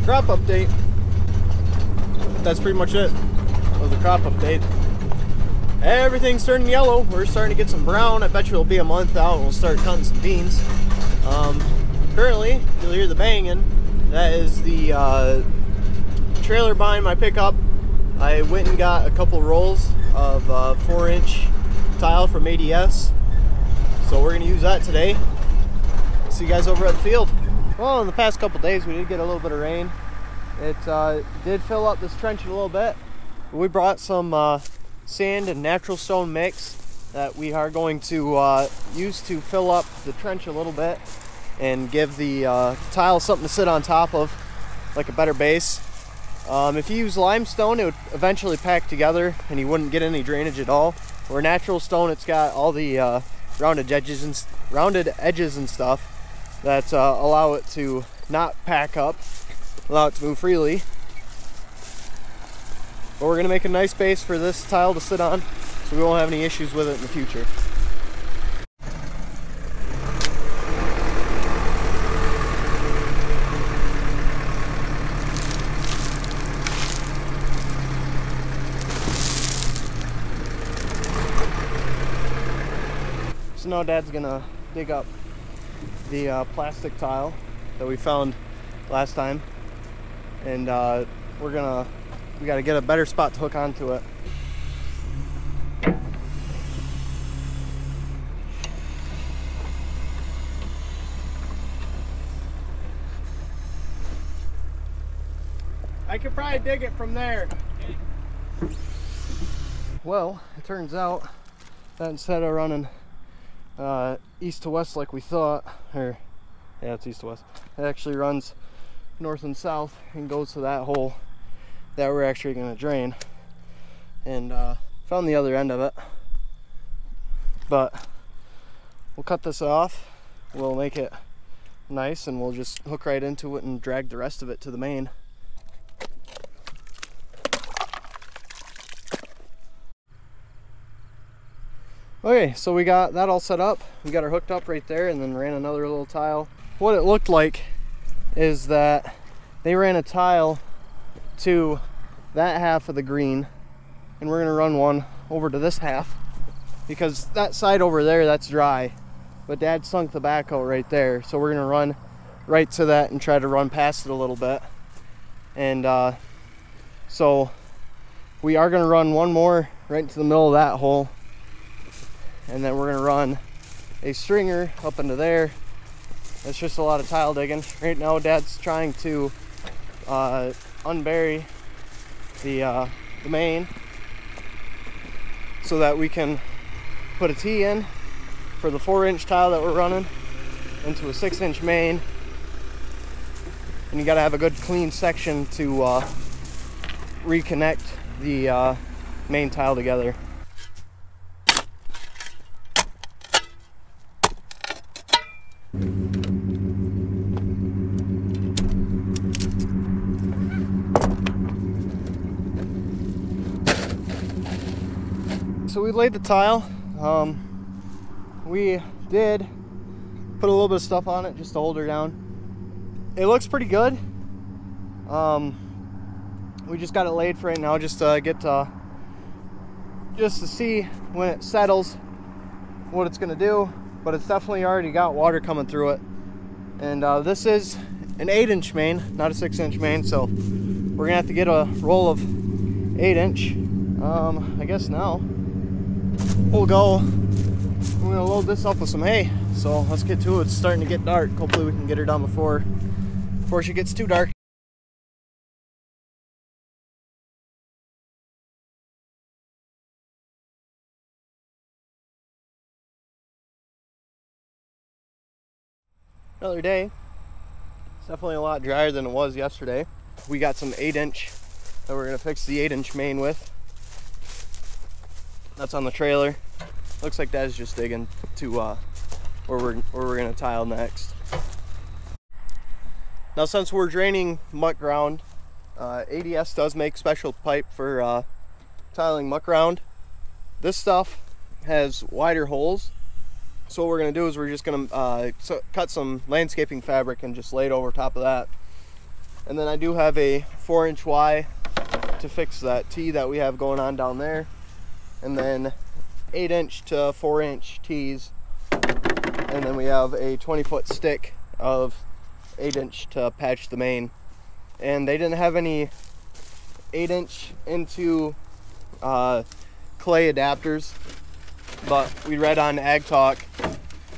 crop update. That's pretty much it of the crop update. Everything's turning yellow. We're starting to get some brown. I bet you it'll be a month out and we'll start cutting some beans. Currently, you'll hear the banging. That is the trailer behind my pickup. I went and got a couple rolls of 4-inch tile from ADS. So we're going to use that today. See you guys over at the field. Well, in the past couple days we did get a little bit of rain. It did fill up this trench a little bit. We brought some sand and natural stone mix that we are going to use to fill up the trench a little bit and give the tile something to sit on top of, like a better base. If you use limestone, it would eventually pack together and you wouldn't get any drainage at all. Or natural stone, it's got all the rounded edges and stuff that allow it to not pack up, allow it to move freely. But we're gonna make a nice base for this tile to sit on, so we won't have any issues with it in the future. So now Dad's gonna dig up the plastic tile that we found last time, and we gotta get a better spot to hook onto it. I could probably dig it from there. Well, it turns out that instead of running east to west like we thought, or yeah, it's east to west, it actually runs north and south and goes to that hole that we're actually going to drain. And found the other end of it, but we'll cut this off, we'll make it nice, and we'll just hook right into it and drag the rest of it to the main. Okay, so we got that all set up. We got her hooked up right there, and then ran another little tile. What it looked like is that they ran a tile to that half of the green, and we're gonna run one over to this half, because that side over there, that's dry, but Dad sunk the backhoe right there, so we're gonna run right to that and try to run past it a little bit. And so we are gonna run one more right into the middle of that hole, and then we're gonna run a stringer up into there. It's just a lot of tile digging. Right now Dad's trying to unbury the main so that we can put a T in for the 4-inch tile that we're running into a 6-inch main. And you gotta have a good clean section to reconnect the main tile together. So we laid the tile. We did put a little bit of stuff on it just to hold her down. It looks pretty good. We just got it laid for right now, just to get just to see when it settles what it's gonna do. But it's definitely already got water coming through it. And this is an 8-inch main, not a 6-inch main, so we're gonna have to get a roll of 8-inch. I guess now we're gonna load this up with some hay. So let's get to it. It's starting to get dark. Hopefully we can get her done before she gets too dark. Another day. It's definitely a lot drier than it was yesterday. We got some 8-inch that we're gonna fix the 8-inch main with. That's on the trailer. Looks like Dad's just digging to where we're gonna tile next. Now, since we're draining muck ground, ADS does make special pipe for tiling muck ground. This stuff has wider holes, so what we're gonna do is we're just gonna cut some landscaping fabric and just lay it over top of that. And then I do have a 4-inch Y to fix that T that we have going on down there. And then 8-inch to 4-inch T's. And then we have a 20-foot stick of 8-inch to patch the main. And they didn't have any 8-inch into clay adapters, but we read on Ag Talk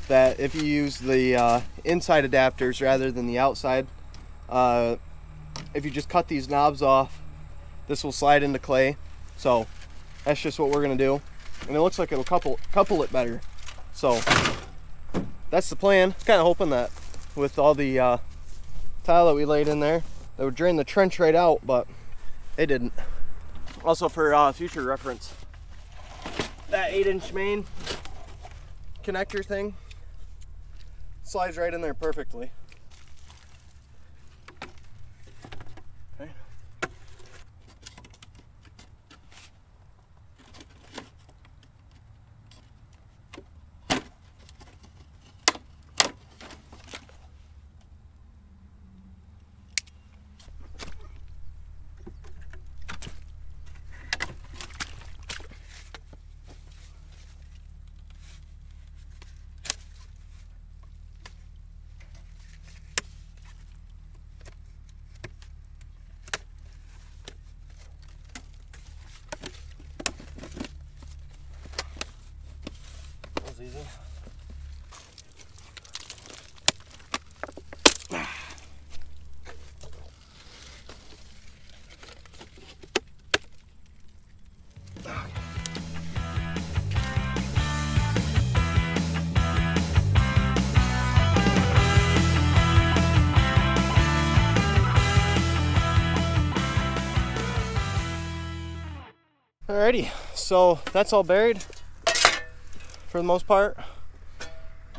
that if you use the inside adapters rather than the outside, if you just cut these knobs off, this will slide into clay. So that's just what we're gonna do, and it looks like it'll couple it better. So that's the plan. Kind of hoping that with all the tile that we laid in there, that would drain the trench right out, but it didn't. Also, for future reference, that 8-inch main connector thing slides right in there perfectly. Okay. Easy. Alrighty, so that's all buried for the most part.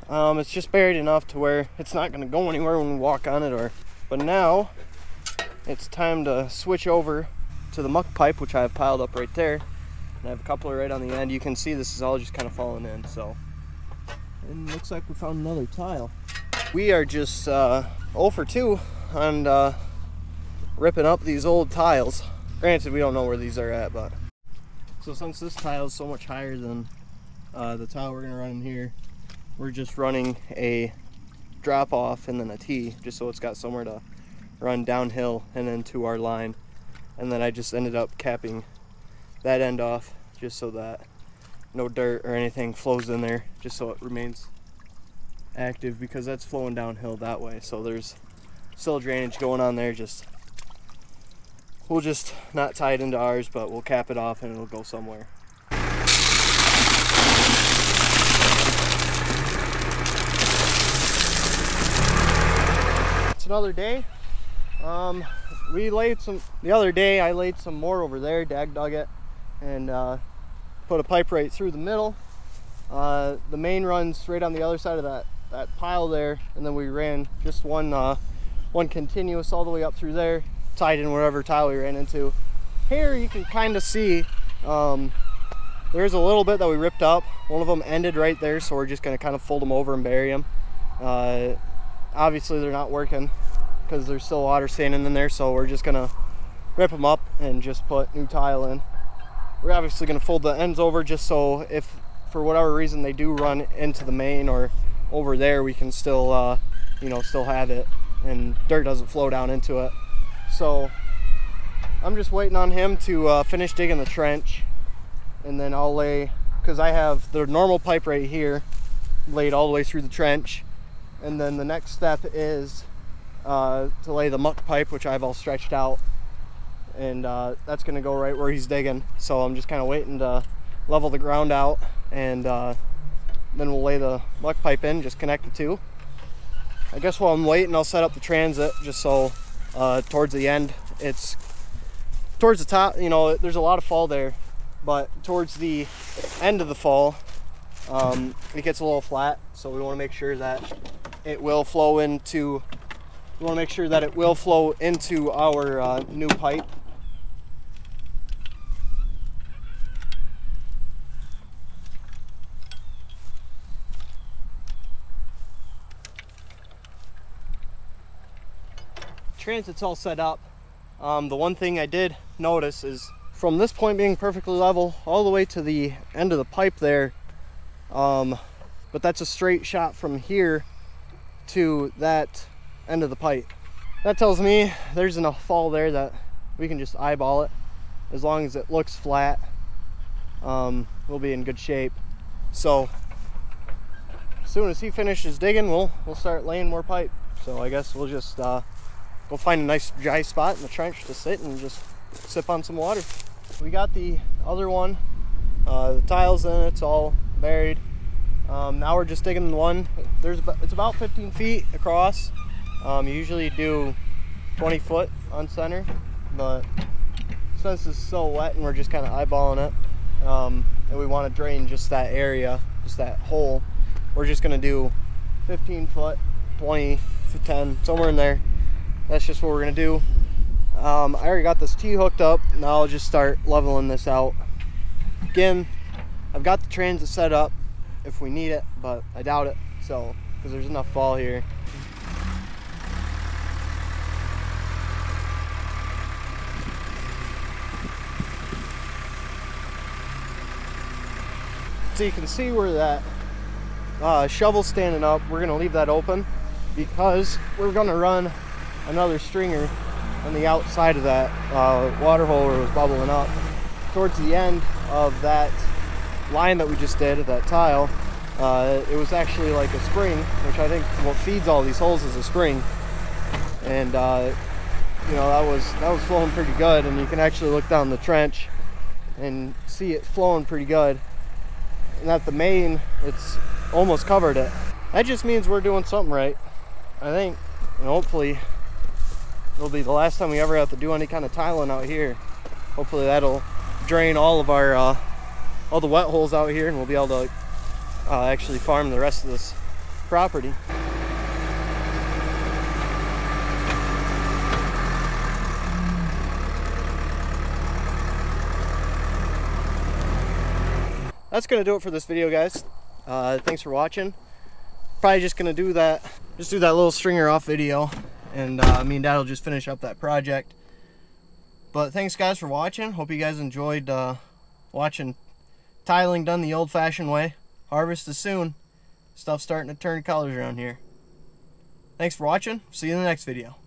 It's just buried enough to where it's not going to go anywhere when we walk on it. But now it's time to switch over to the muck pipe, which I have piled up right there, and I have a coupler right on the end. You can see this is all just kind of falling in. So, and it looks like we found another tile. We are just 0 for 2 on ripping up these old tiles. Granted, we don't know where these are at, but so since this tile is so much higher than the tile we're going to run in here, we're just running a drop off and then a T, just so it's got somewhere to run downhill and then to our line. And then I just ended up capping that end off just so that no dirt or anything flows in there, just so it remains active, because that's flowing downhill that way. So there's still drainage going on there. We'll just not tie it into ours, but we'll cap it off and it'll go somewhere. Another day. The other day I laid some more over there, dag dug it, and put a pipe right through the middle. The main runs right on the other side of that pile there, and then we ran just one continuous all the way up through there, tied in whatever tile we ran into. Here you can kind of see there's a little bit that we ripped up. One of them ended right there, so we're just going to kind of fold them over and bury them. Obviously they're not working because there's still water standing in there, so we're just gonna rip them up and just put new tile in. We're obviously gonna fold the ends over just so if for whatever reason they do run into the main or over there, we can still still have it and dirt doesn't flow down into it. So I'm just waiting on him to finish digging the trench, and then I'll lay, because I have the normal pipe right here laid all the way through the trench. And then the next step is to lay the muck pipe, which I've all stretched out, and that's going to go right where he's digging. So I'm just kind of waiting to level the ground out, and then we'll lay the muck pipe in, just connect the two. I guess while I'm waiting, I'll set up the transit just so towards the end, it's towards the top, there's a lot of fall there, but towards the end of the fall, it gets a little flat, so we want to make sure that it will flow into our new pipe. transit's all set up. The one thing I did notice is from this point being perfectly level all the way to the end of the pipe there, but that's a straight shot from here to that end of the pipe. That tells me there's enough fall there that we can just eyeball it. As long as it looks flat, we'll be in good shape. So as soon as he finishes digging, we'll start laying more pipe. So I guess we'll just go find a nice dry spot in the trench to sit and just sip on some water. We got the other one, the tiles in it's all buried. Now we're just digging one. It's about 15 feet across. You usually do 20 foot on center, but since it's so wet and we're just kind of eyeballing it, and we want to drain just that area, just that hole, we're just going to do 15 foot, 20, 10, somewhere in there. That's just what we're going to do. I already got this T hooked up. Now I'll just start leveling this out. Again, I've got the transit set up if we need it, but I doubt it, so because there's enough fall here. So you can see where that shovel's standing up. We're going to leave that open because we're going to run another stringer on the outside of that water hole where it was bubbling up. Towards the end of that line that we just did of that tile, it was actually like a spring, which I think what feeds all these holes is a spring. And you know, that was flowing pretty good, and you can actually look down the trench and see it flowing pretty good. And at the main, it's almost covered it. That just means we're doing something right, I think. And hopefully it'll be the last time we ever have to do any kind of tiling out here. Hopefully that'll drain all of our all the wet holes out here, and we'll be able to actually farm the rest of this property. That's gonna do it for this video, guys. Thanks for watching. Probably just gonna do that little stringer off video, and me and Dad will just finish up that project. But thanks, guys, for watching. Hope you guys enjoyed watching tiling done the old-fashioned way. Harvest is soon. Stuff's starting to turn colors around here. Thanks for watching. See you in the next video.